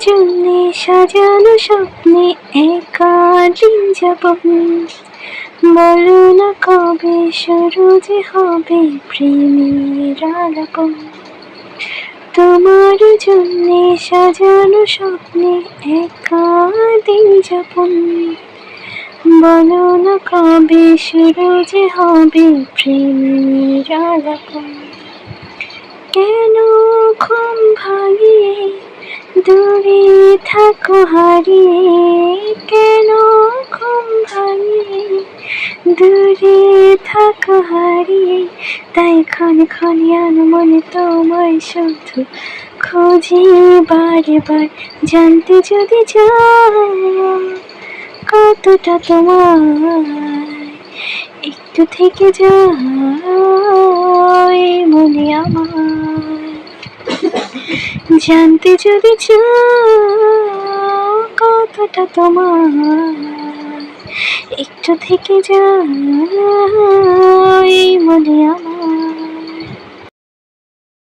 জন্যে সাজানো স্বপ্নে একা দিন যাপন। বলো না কবে শুরু যে হবে প্রেমের আলাপন। তোমার জন্যে সাজানো স্বপ্নে একা দিন যাপন। বলো না কবে শুরু যে হবে প্রেমের আলাপন। কেন ঘুম ভাঙিয়ে দূরে থাকো হারিয়ে, কেন ঘুম ভাঙিয়ে দূরে থাকো হারিয়ে, তাই ক্ষণে ক্ষণে আনমনে তোমায় শুধু খুঁজি বারে বার। জানতে যদি চাও কতটা তোমায়, একটু থেকে যাও এই মনে আমার। জানতে যদি চাও কতটা তোমার, একটু থেকে যাও